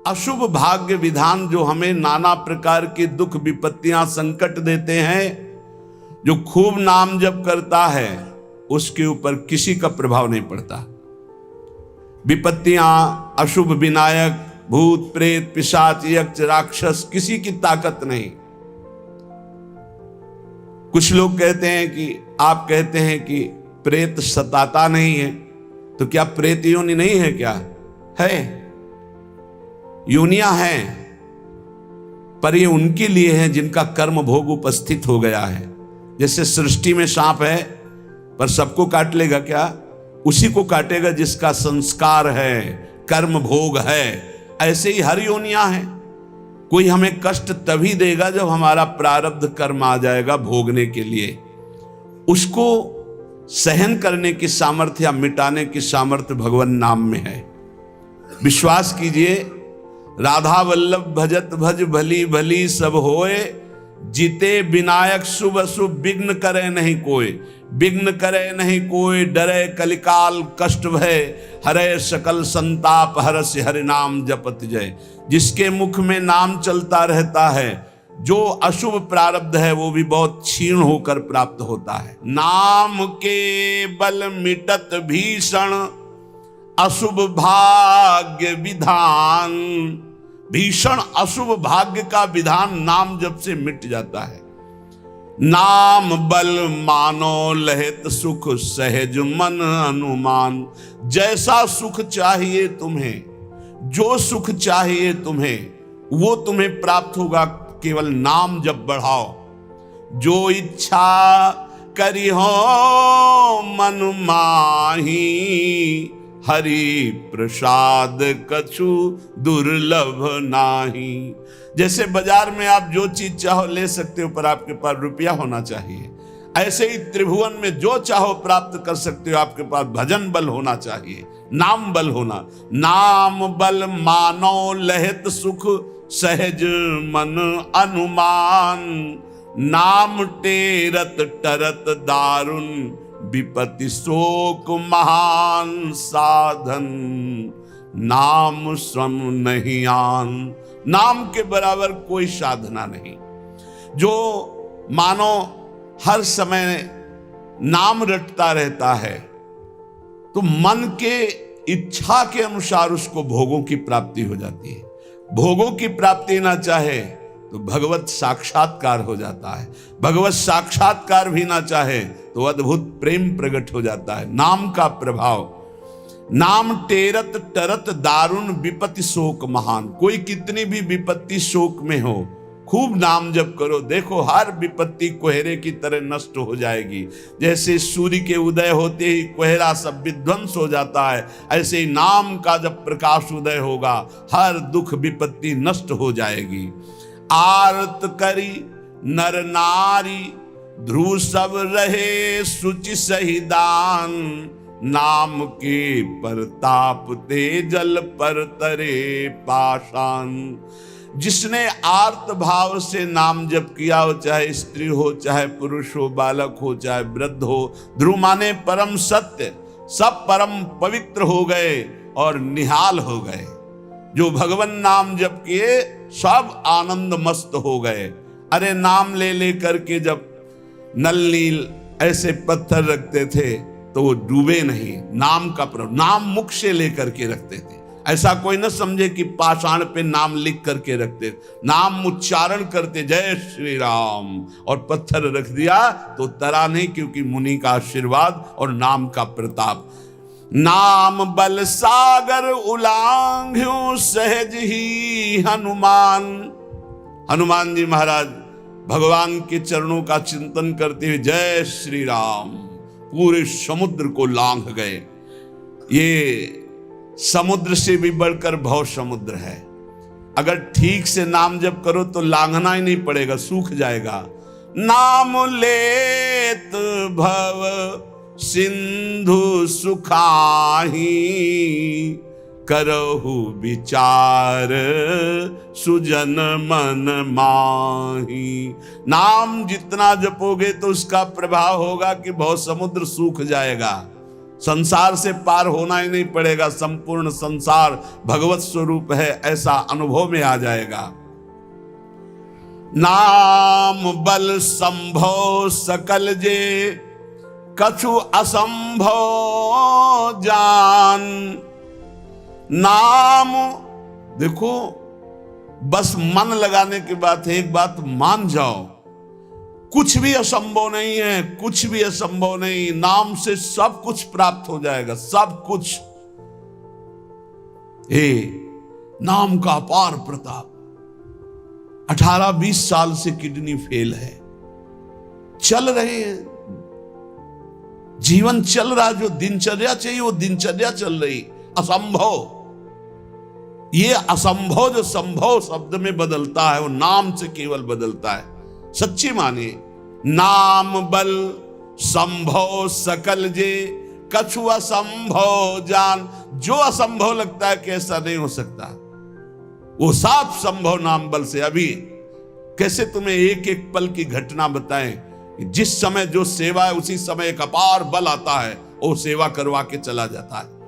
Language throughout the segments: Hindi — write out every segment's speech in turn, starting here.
अशुभ भाग्य विधान जो हमें नाना प्रकार के दुख विपत्तियां संकट देते हैं, जो खूब नाम जप करता है उसके ऊपर किसी का प्रभाव नहीं पड़ता। विपत्तियां, अशुभ विनायक, भूत प्रेत पिशाच यक्ष राक्षस, किसी की ताकत नहीं। कुछ लोग कहते हैं कि आप कहते हैं कि प्रेत सताता नहीं है, तो क्या प्रेत योनि नहीं है? क्या है? योनियां हैं, पर ये उनके लिए है जिनका कर्म भोग उपस्थित हो गया है। जैसे सृष्टि में सांप है, पर सबको काट लेगा क्या? उसी को काटेगा जिसका संस्कार है, कर्म भोग है। ऐसे ही हर योनियां हैं। कोई हमें कष्ट तभी देगा जब हमारा प्रारब्ध कर्म आ जाएगा भोगने के लिए। उसको सहन करने की सामर्थ्य या मिटाने की सामर्थ्य भगवान नाम में है। विश्वास कीजिए, राधा वल्लभ भजत भज भली भली सब होए, जीते विनायक शुभ अशुभ विघ्न करे नहीं कोई। विघ्न करे नहीं कोई, डरे कलिकाल कष्ट भय, हरे सकल संताप हरस हरि नाम जपत जय। जिसके मुख में नाम चलता रहता है, जो अशुभ प्रारब्ध है वो भी बहुत क्षीण होकर प्राप्त होता है। नाम के बल मिटत भीषण अशुभ भाग्य विधान। भीषण अशुभ भाग्य का विधान नाम जब से मिट जाता है। नाम बल मानो लहित सुख सहज मन अनुमान। जैसा सुख चाहिए तुम्हें, जो सुख चाहिए तुम्हें, वो तुम्हें प्राप्त होगा। केवल नाम जब बढ़ाओ। जो इच्छा करी हो मन माही, हरि प्रसाद कछु दुर्लभ नाही। जैसे बाजार में आप जो चीज चाहो ले सकते हो, पर आपके पास रुपया होना चाहिए। ऐसे ही त्रिभुवन में जो चाहो प्राप्त कर सकते हो, आपके पास भजन बल होना चाहिए, नाम बल होना। नाम बल मानो लहित सुख सहज मन अनुमान। नाम टेरत टरत दारुण, विपत्ति शोक महान साधन। नाम श्रम नहीं आन। नाम के बराबर कोई साधना नहीं। जो मानो हर समय नाम रटता रहता है, तो मन के इच्छा के अनुसार उसको भोगों की प्राप्ति हो जाती है। भोगों की प्राप्ति ना चाहे तो भगवत साक्षात्कार हो जाता है। भगवत साक्षात्कार भी ना चाहे तो अद्भुत प्रेम प्रकट हो जाता है। नाम का प्रभाव। नाम टेरत टरत दारुण, विपत्ति शोक महान। कोई कितनी भी विपत्ति शोक में हो, खूब नाम जप करो, देखो हर विपत्ति कोहरे की तरह नष्ट हो जाएगी। जैसे सूर्य के उदय होते ही कोहरा सब विध्वंस हो जाता है, ऐसे ही नाम का जब प्रकाश उदय होगा, हर दुख विपत्ति नष्ट हो जाएगी। आरत करी नर नारी, ध्रुव सब रहे शुचि सही दान। नाम के परताप ते जल पर तरे पाषाण। जिसने आर्त भाव से नाम जप किया हो, चाहे स्त्री हो, चाहे पुरुष हो, बालक हो, चाहे वृद्ध हो, ध्रुव माने परम सत्य, सब परम पवित्र हो गए और निहाल हो गए। जो भगवान नाम जप किए सब आनंद मस्त हो गए। अरे नाम ले ले करके जब नल नील ऐसे पत्थर रखते थे तो वो डूबे नहीं। नाम का प्रभाव, नाम मुख से लेकर के रखते थे। ऐसा कोई न समझे कि पाषाण पे नाम लिख करके रखते, नाम उच्चारण करते, जय श्री राम, और पत्थर रख दिया तो तरा नहीं, क्योंकि मुनि का आशीर्वाद और नाम का प्रताप। नाम बल सागर उलांघ्यो सहज ही हनुमान। हनुमान जी महाराज भगवान के चरणों का चिंतन करते हुए जय श्री राम, पूरे समुद्र को लांघ गए। ये समुद्र से भी बढ़कर भव समुद्र है। अगर ठीक से नाम जप करो तो लांघना ही नहीं पड़ेगा, सूख जाएगा। नाम लेत भव सिंधु सुखाही, करहु विचार सुजन मन माही। नाम जितना जपोगे तो उसका प्रभाव होगा कि बहुत समुद्र सूख जाएगा। संसार से पार होना ही नहीं पड़ेगा, संपूर्ण संसार भगवत स्वरूप है ऐसा अनुभव में आ जाएगा। नाम बल संभव सकल जे कछु असंभव जान। नाम, देखो बस मन लगाने की बात है, एक बात मान जाओ, कुछ भी असंभव नहीं है, कुछ भी असंभव नहीं। नाम से सब कुछ प्राप्त हो जाएगा, सब कुछ। नाम का अपार प्रताप। 18-20 साल से किडनी फेल है, चल रहे हैं, जीवन चल रहा, जो दिनचर्या चाहिए वो दिनचर्या चल रही। असंभव, ये असंभव जो संभव शब्द में बदलता है वो नाम से केवल बदलता है। सच्ची मानिए, नाम बल संभव सकल जे कछु असंभव जान। जो असंभव लगता है कि ऐसा नहीं हो सकता, वो साफ संभव नाम बल से। अभी कैसे तुम्हें एक एक पल की घटना बताएं, जिस समय जो सेवा है उसी समय एक अपार बल आता है, वो सेवा करवा के चला जाता है।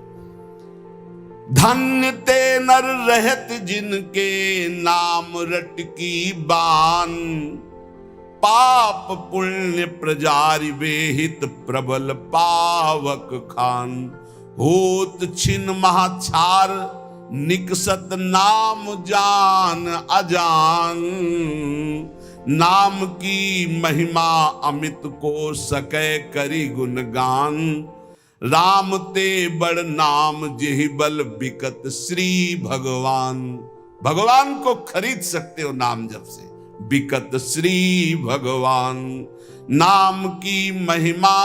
धन्य ते नर रहत जिनके नाम रट की बान। पाप पुण्य प्रजारि वेहित प्रबल पावक खान। होत छिन महाछार निकसत नाम जान अजान। नाम की महिमा अमित को सकै करी गुणगान। राम ते बड़ नाम जेहि बल बिकत श्री भगवान। भगवान को खरीद सकते हो नाम जप से, बिकत श्री भगवान। नाम की महिमा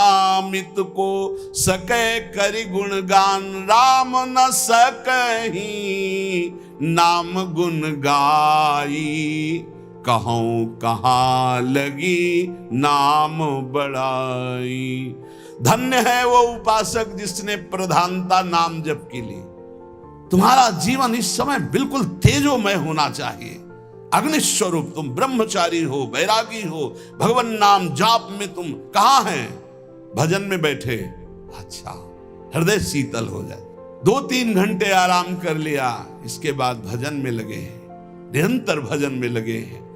मित को सकै करि गुणगान। राम न सकहि नाम गुण गाई। कहूं कहाँ लगी नाम बड़ाई। धन्य है वो उपासक जिसने प्रधानता नाम जप के लिए। तुम्हारा जीवन इस समय बिल्कुल तेजोमय होना चाहिए, अग्नि स्वरूप। तुम ब्रह्मचारी हो, बैरागी हो, भगवान नाम जाप में तुम कहां हैं? भजन में बैठे, अच्छा हृदय शीतल हो जाए। 2-3 घंटे आराम कर लिया, इसके बाद भजन में लगे हैं, निरंतर भजन में लगे हैं।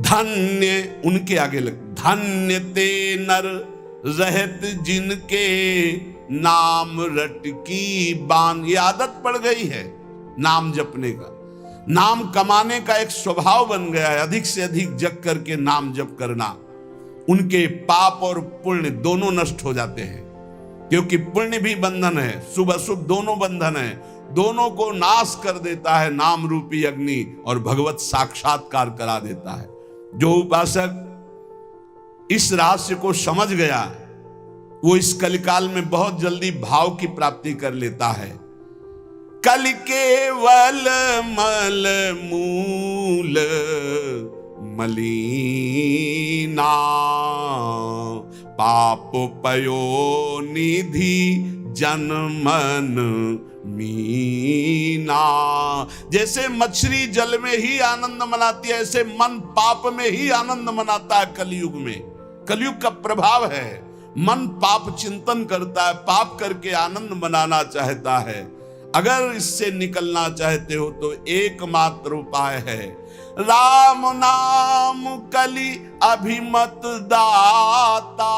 धन्य, उनके आगे लग, धन्य ते नर रहत जिनके नाम रट की बान। ये आदत पड़ गई है नाम जपने का, नाम कमाने का एक स्वभाव बन गया है। अधिक से अधिक जग करके नाम जप करना, उनके पाप और पुण्य दोनों नष्ट हो जाते हैं, क्योंकि पुण्य भी बंधन है, शुभ अशुभ दोनों बंधन है। दोनों को नाश कर देता है नाम रूपी अग्नि, और भगवत साक्षात्कार करा देता है। जो उपासक इस रहस्य को समझ गया, वो इस कलिकाल में बहुत जल्दी भाव की प्राप्ति कर लेता है। कल केवल मल मूल मलीना। पाप पयो निधि जनमन मीना। जैसे मछली जल में ही आनंद मनाती है, ऐसे मन पाप में ही आनंद मनाता है। कलयुग में, कलयुग का प्रभाव है, मन पाप चिंतन करता है, पाप करके आनंद मनाना चाहता है। अगर इससे निकलना चाहते हो तो एकमात्र उपाय है राम नाम कलि अभिमत दाता।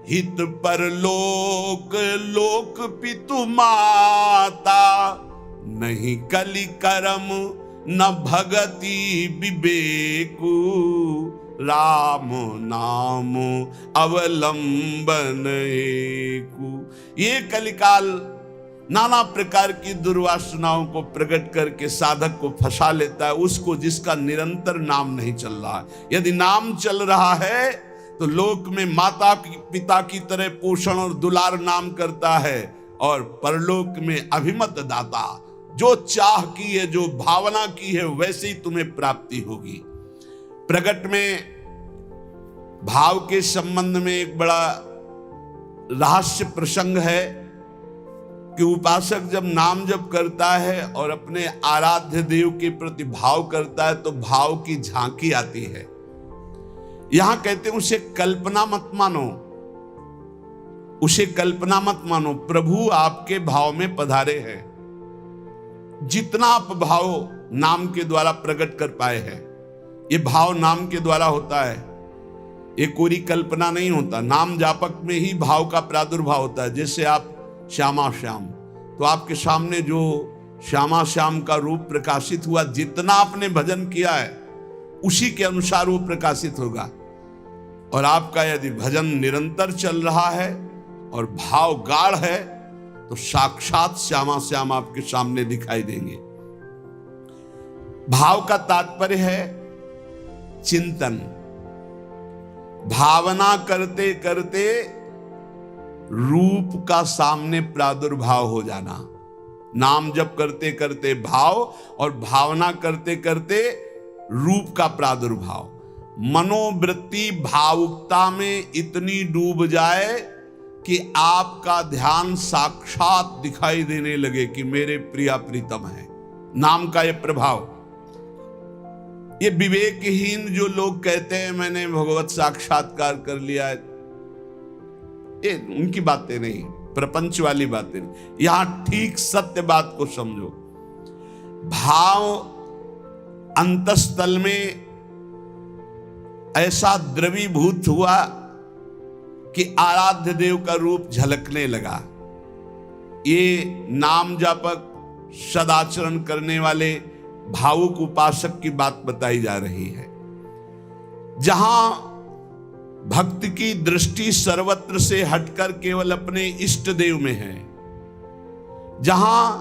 हित पर लोक लोक पितु माता। नहीं कलि कर्म न भगति विवेकु। राम नाम अवलंबन एकु। ये कलिकाल नाना प्रकार की दुर्वासनाओं को प्रकट करके साधक को फंसा लेता है, उसको जिसका निरंतर नाम नहीं चल रहा है। यदि नाम चल रहा है तो लोक में माता पिता की तरह पोषण और दुलार नाम करता है, और परलोक में अभिमत दाता। जो चाह की है, जो भावना की है, वैसे ही तुम्हें प्राप्ति होगी। प्रकट में भाव के संबंध में एक बड़ा रहस्य प्रसंग है कि उपासक जब नाम जप करता है और अपने आराध्य देव के प्रति भाव करता है तो भाव की झांकी आती है। यहां कहते हैं उसे कल्पना मत मानो, उसे कल्पना मत मानो, प्रभु आपके भाव में पधारे हैं। जितना आप भाव नाम के द्वारा प्रकट कर पाए हैं, ये भाव नाम के द्वारा होता है, ये कोई कल्पना नहीं होता। नाम जापक में ही भाव का प्रादुर्भाव होता है। जैसे आप श्यामा श्याम, तो आपके सामने जो श्यामा श्याम का रूप प्रकाशित हुआ, जितना आपने भजन किया है उसी के अनुसार वो प्रकाशित होगा। और आपका यदि भजन निरंतर चल रहा है और भाव गाढ़ है, तो साक्षात श्यामा श्याम आपके सामने दिखाई देंगे। भाव का तात्पर्य है चिंतन। भावना करते करते रूप का सामने प्रादुर्भाव हो जाना। नाम जप करते करते भाव, और भावना करते करते रूप का प्रादुर्भाव। मनोवृत्ति भावुकता में इतनी डूब जाए कि आपका ध्यान साक्षात दिखाई देने लगे कि मेरे प्रिया प्रीतम है। नाम का यह प्रभाव। ये विवेकहीन जो लोग कहते हैं मैंने भगवत साक्षात्कार कर लिया है, ये उनकी बातें नहीं, प्रपंच वाली बातें नहीं। यहां ठीक सत्य बात को समझो। भाव अंतस्थल में ऐसा द्रवीभूत हुआ कि आराध्य देव का रूप झलकने लगा। ये नाम जापक सदाचरण करने वाले भावुक उपासक की बात बताई जा रही है। जहां भक्त की दृष्टि सर्वत्र से हटकर केवल अपने इष्ट देव में है, जहां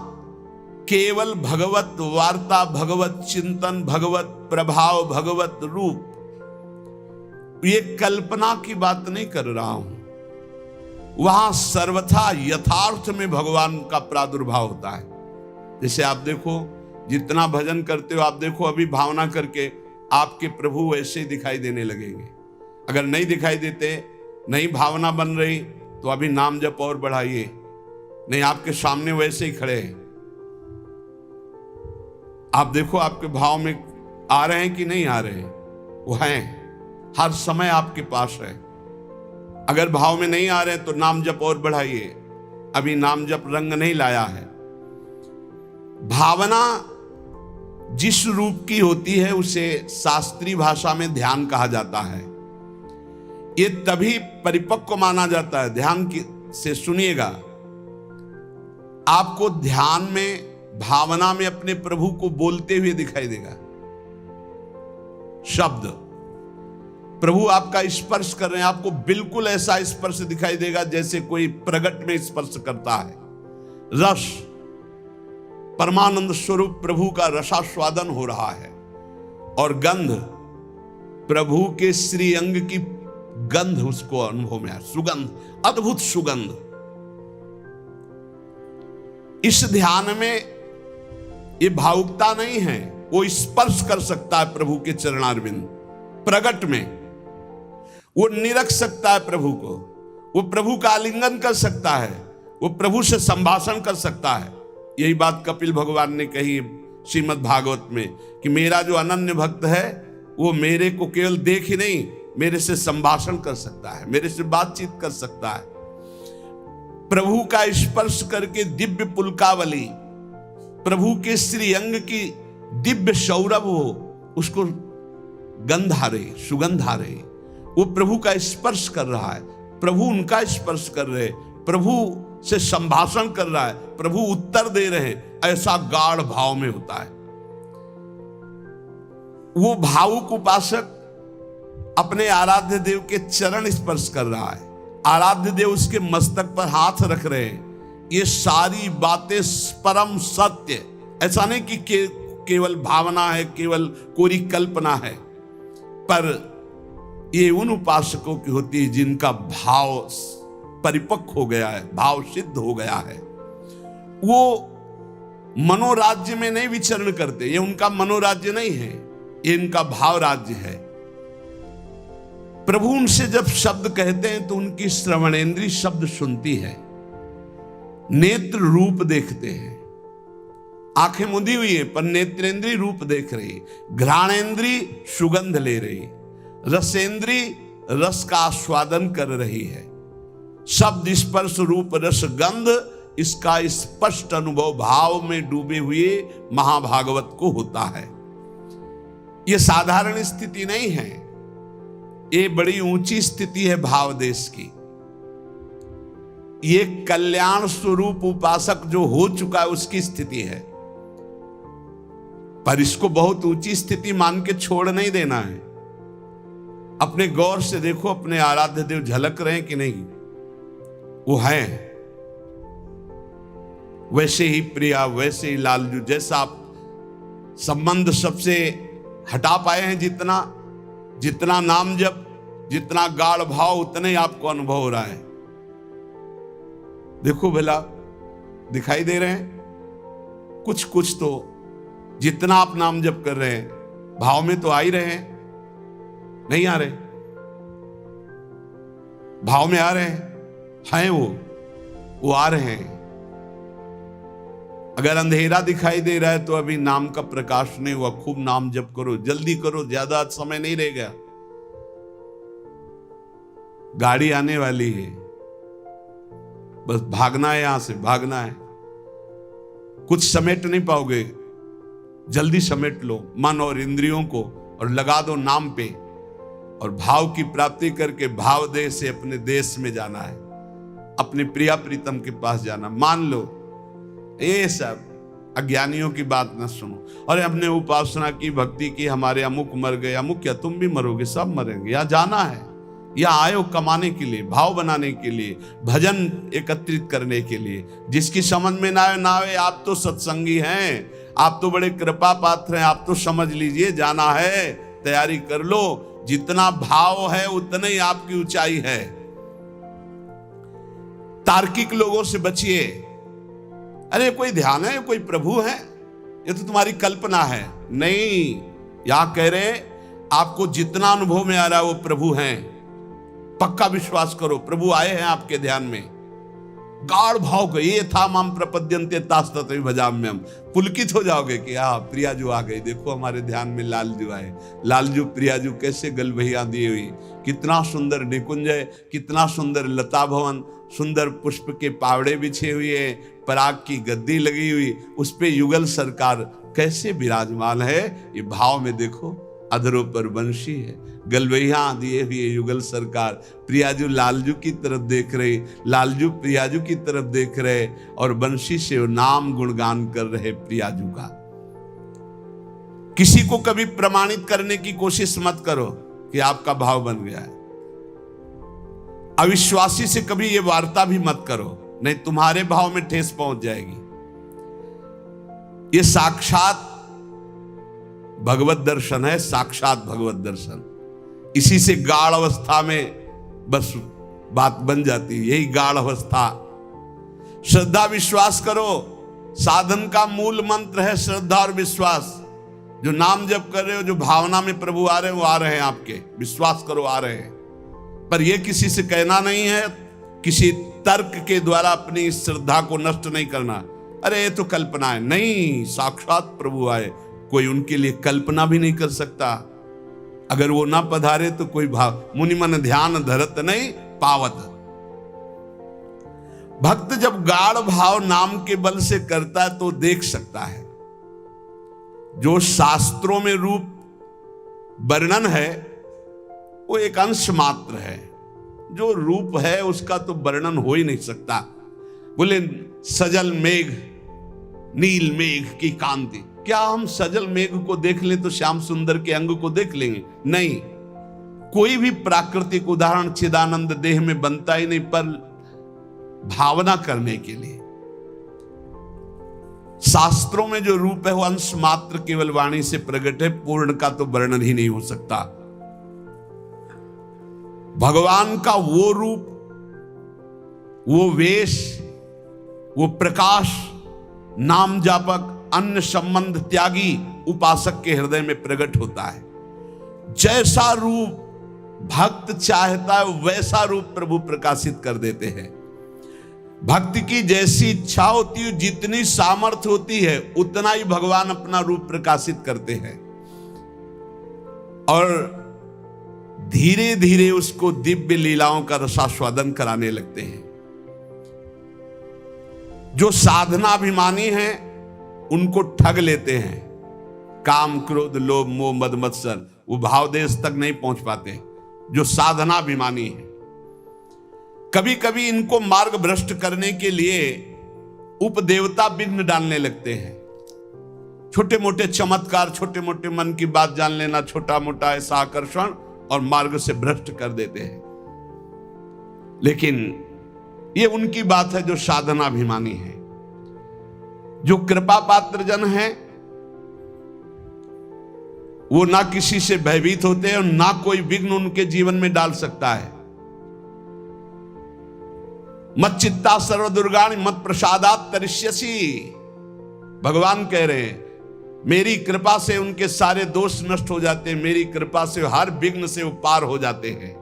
केवल भगवत वार्ता, भगवत चिंतन, भगवत प्रभाव, भगवत रूप, ये कल्पना की बात नहीं कर रहा हूं, वहां सर्वथा यथार्थ में भगवान का प्रादुर्भाव होता है। जैसे आप देखो, जितना भजन करते हो, आप देखो अभी भावना करके आपके प्रभु वैसे ही दिखाई देने लगेंगे। अगर नहीं दिखाई देते, नहीं भावना बन रही, तो अभी नाम जप और बढ़ाइए, नहीं आपके सामने वैसे ही खड़े हैं। आप देखो आपके भाव में आ रहे हैं कि नहीं आ रहे हैं, वो हैं, हर समय आपके पास है। अगर भाव में नहीं आ रहे हैं तो नाम जप और बढ़ाइए, अभी नाम जप रंग नहीं लाया है। भावना जिस रूप की होती है उसे शास्त्रीय भाषा में ध्यान कहा जाता है। ये तभी परिपक्व माना जाता है। ध्यान से सुनिएगा, आपको ध्यान में, भावना में अपने प्रभु को बोलते हुए दिखाई देगा। शब्द प्रभु आपका स्पर्श कर रहे हैं, आपको बिल्कुल ऐसा स्पर्श दिखाई देगा जैसे कोई प्रगट में स्पर्श करता है। रस, परमानंद स्वरूप प्रभु का रसास्वादन हो रहा है। और गंध, प्रभु के श्री अंग की गंध उसको अनुभव में है, सुगंध, अद्भुत सुगंध। इस ध्यान में ये भावुकता नहीं है, वो स्पर्श कर सकता है प्रभु के चरणारविंद। प्रगट में वो निरख सकता है प्रभु को, वो प्रभु का आलिंगन कर सकता है, वो प्रभु से संभाषण कर सकता है। यही बात कपिल भगवान ने कही श्रीमद् भागवत में कि मेरा जो अनन्य भक्त है वो मेरे को केवल देख ही नहीं, मेरे से संभाषण कर सकता है, मेरे से बातचीत कर सकता है। प्रभु का स्पर्श करके दिव्य पुलकावली, प्रभु के श्री अंग की दिव्य सौरभ हो, उसको गंधारे, सुगंधारे, वो प्रभु का स्पर्श कर रहा है, प्रभु उनका स्पर्श कर रहे, प्रभु से संभाषण कर रहा है, प्रभु उत्तर दे रहे हैं, ऐसा गाढ़ भाव में होता है। वो भावुक उपासक अपने आराध्य देव के चरण स्पर्श कर रहा है, आराध्य देव उसके मस्तक पर हाथ रख रहे हैं। ये सारी बातें परम सत्य, ऐसा नहीं कि केवल भावना है, केवल कोरी कल्पना है, पर ये उन उपासकों की होती है जिनका भाव परिपक्व हो गया है, भाव सिद्ध हो गया है। वो मनोराज्य में नहीं विचरण करते, ये उनका मनोराज्य नहीं है, ये इनका भाव राज्य है। प्रभु उनसे जब शब्द कहते हैं तो उनकी श्रवणेंद्री शब्द सुनती है, नेत्र रूप देखते हैं, आंखें मुंदी हुई है पर नेत्रेंद्री रूप देख रही, घ्राणेंद्री सुगंध ले रही, रसेंद्री रस का आस्वादन कर रही है, शब्द स्पर्श रूप रस गंध, इसका स्पष्ट अनुभव भाव में डूबे हुए महाभागवत को होता है। यह साधारण स्थिति नहीं है, ये बड़ी ऊंची स्थिति है भाव देश की। ये कल्याण स्वरूप उपासक जो हो चुका है उसकी स्थिति है, पर इसको बहुत ऊंची स्थिति मान के छोड़ नहीं देना है। अपने गौर से देखो, अपने आराध्य देव झलक रहे हैं कि नहीं? वो हैं वैसे ही प्रिया, वैसे ही लालजू। जैसा आप संबंध सबसे हटा पाए हैं, जितना नाम जप, जितना गाढ़ भाव, उतने ही आपको अनुभव हो रहा है। देखो भला, दिखाई दे रहे हैं कुछ तो। जितना आप नाम जप कर रहे हैं, भाव में तो आ ही रहे हैं, नहीं आ रहे? भाव में आ रहे हैं वो आ रहे हैं। अगर अंधेरा दिखाई दे रहा है तो अभी नाम का प्रकाश नहीं हुआ। खूब नाम जप करो, जल्दी करो, ज्यादा समय नहीं रह गया। गाड़ी आने वाली है, बस भागना है, यहां से भागना है। कुछ समेट नहीं पाओगे, जल्दी समेट लो मन और इंद्रियों को और लगा दो नाम पे, और भाव की प्राप्ति करके भाव देश से अपने देश में जाना है, अपने प्रिया प्रीतम के पास जाना। मान लो ये सब अज्ञानियों की बात न सुनो। और हमने उपासना की, भक्ति की, हमारे अमुक मर गए, अमुक क्या, तुम भी मरोगे, सब मरेंगे। यहाँ जाना है, यहाँ आयो कमाने के लिए, भाव बनाने के लिए, भजन एकत्रित करने के लिए। जिसकी समझ में ना आए, आप तो सत्संगी हैं, आप तो बड़े कृपा पात्र हैं, आप तो समझ लीजिए, जाना है, तैयारी कर लो। जितना भाव है उतनी ही आपकी ऊंचाई है। तार्किक लोगों से बचिए। अरे कोई ध्यान है, कोई प्रभु है, ये तो तुम्हारी कल्पना है। नहीं, यहां कह रहे आपको जितना अनुभव में आ रहा है वो प्रभु हैं। पक्का विश्वास करो, प्रभु आए हैं आपके ध्यान में। गाढ़ भाव का ये था, माम प्रपद्यन्ते तास्तते भजाम्यहम्। पुलकित हो जाओगे कि हाँ, प्रियाजू आ गई, देखो हमारे ध्यान में लालजू आए। लालजू प्रियाजू कैसे गलबहिया दी हुई, कितना सुंदर निकुंज है, कितना सुंदर लता भवन, सुंदर पुष्प के पावड़े बिछे हुए, पराग की गद्दी लगी हुई, उस पे युगल सरकार कैसे विराजमान है। ये भाव में देखो, अधरों पर बंशी है, गलबैया दिए हुए युगल सरकार। प्रियाजू लालजू की तरफ देख रहे, लालजू प्रियाजू की तरफ देख रहे, और बंशी से नाम गुणगान कर रहे प्रियाजू का। किसी को कभी प्रमाणित करने की कोशिश मत करो कि आपका भाव बन गया है। अविश्वासी से कभी ये वार्ता भी मत करो, नहीं तुम्हारे भाव में ठेस पहुंच जाएगी। ये साक्षात भगवत दर्शन है, साक्षात भगवत दर्शन। इसी से गाढ़ अवस्था में बस बात बन जाती है, यही गाढ़ अवस्था। श्रद्धा विश्वास करो, साधन का मूल मंत्र है श्रद्धा और विश्वास। जो नाम जप कर रहे हो, जो भावना में प्रभु आ रहे हैं, वो आ रहे हैं आपके, विश्वास करो आ रहे हैं। पर यह किसी से कहना नहीं है, किसी तर्क के द्वारा अपनी श्रद्धा को नष्ट नहीं करना। अरे ये तो कल्पना है, नहीं, साक्षात प्रभु आए, कोई उनके लिए कल्पना भी नहीं कर सकता। अगर वो ना पधारे तो कोई भाव, मुनि मन ध्यान धरत नहीं पावत। भक्त जब गाढ़ भाव नाम के बल से करता है तो देख सकता है। जो शास्त्रों में रूप वर्णन है वो एक अंश मात्र है, जो रूप है उसका तो वर्णन हो ही नहीं सकता। बोले सजल मेघ, नील मेघ की कांति, क्या हम सजल मेघ को देख लें तो श्याम सुंदर के अंग को देख लेंगे? नहीं, कोई भी प्राकृतिक उदाहरण चिदानंद देह में बनता ही नहीं, पर भावना करने के लिए शास्त्रों में जो रूप है वो अंश मात्र केवल वाणी से प्रकट है, पूर्ण का तो वर्णन ही नहीं हो सकता। भगवान का वो रूप, वो वेश, वो प्रकाश नाम जापक अन्य संबंध त्यागी उपासक के हृदय में प्रकट होता है। जैसा रूप भक्त चाहता है वैसा रूप प्रभु प्रकाशित कर देते हैं। भक्ति की जैसी इच्छा होती है, जितनी सामर्थ्य होती है, उतना ही भगवान अपना रूप प्रकाशित करते हैं और धीरे धीरे उसको दिव्य लीलाओं का रसास्वादन कराने लगते हैं। जो साधनाभिमानी हैं उनको ठग लेते हैं। काम, क्रोध, लोभ, मोह, मद, मत्सर, वो भाव देश तक नहीं पहुंच पाते जो साधनाभिमानी हैं। कभी कभी इनको मार्ग भ्रष्ट करने के लिए उपदेवता विघ्न डालने लगते हैं। छोटे मोटे चमत्कार, छोटे मोटे मन की बात जान लेना, छोटा मोटा ऐसा आकर्षण, और मार्ग से भ्रष्ट कर देते हैं। लेकिन ये उनकी बात है जो साधनाभिमानी है। जो कृपा पात्र जन है वो ना किसी से भयभीत होते हैं और ना कोई विघ्न उनके जीवन में डाल सकता है। मत चित्ता सर्व दुर्गाणि मत प्रसादात तरिष्यसि, भगवान कह रहे हैं मेरी कृपा से उनके सारे दोष नष्ट हो जाते हैं, मेरी कृपा से हर विघ्न से वो पार हो जाते हैं।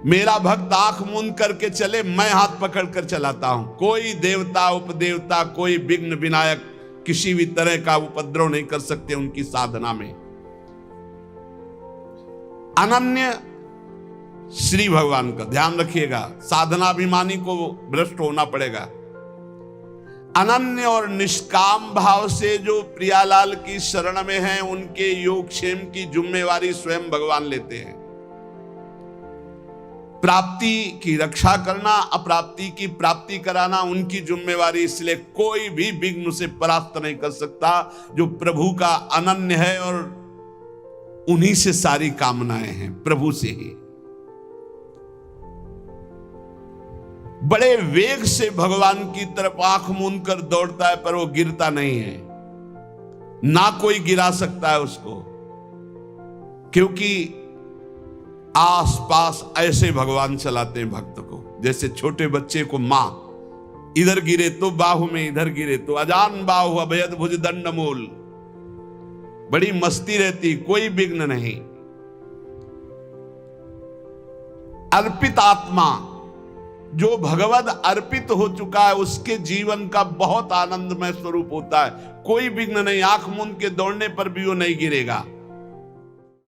मेरा भक्त आंख मूंद करके चले, मैं हाथ पकड़ कर चलाता हूं। कोई देवता, उपदेवता, कोई विघ्न विनायक किसी भी तरह का उपद्रव नहीं कर सकते उनकी साधना में। अनन्य श्री भगवान का ध्यान रखिएगा, साधनाभिमानी को भ्रष्ट होना पड़ेगा। अनन्य और निष्काम भाव से जो प्रियालाल की शरण में हैं उनके योगक्षेम की जिम्मेवारी स्वयं भगवान लेते हैं। प्राप्ति की रक्षा करना, अप्राप्ति की प्राप्ति कराना उनकी जिम्मेवारी, इसलिए कोई भी विघ्न से परास्त नहीं कर सकता जो प्रभु का अनन्य है, और उन्हीं से सारी कामनाएं हैं, प्रभु से ही। बड़े वेग से भगवान की तरफ आंख मूंद कर दौड़ता है पर वो गिरता नहीं है, ना कोई गिरा सकता है उसको, क्योंकि आसपास ऐसे भगवान चलाते हैं भक्त को। जैसे छोटे बच्चे को मां इधर गिरे तो बाहु में, इधर गिरे तो अजान बाहु अभयद भुज दंड मूल, बड़ी मस्ती रहती, कोई विघ्न नहीं। अर्पित आत्मा जो भगवद अर्पित हो चुका है उसके जीवन का बहुत आनंदमय स्वरूप होता है। कोई विघ्न नहीं, आंख मूंद के दौड़ने पर भी वो नहीं गिरेगा।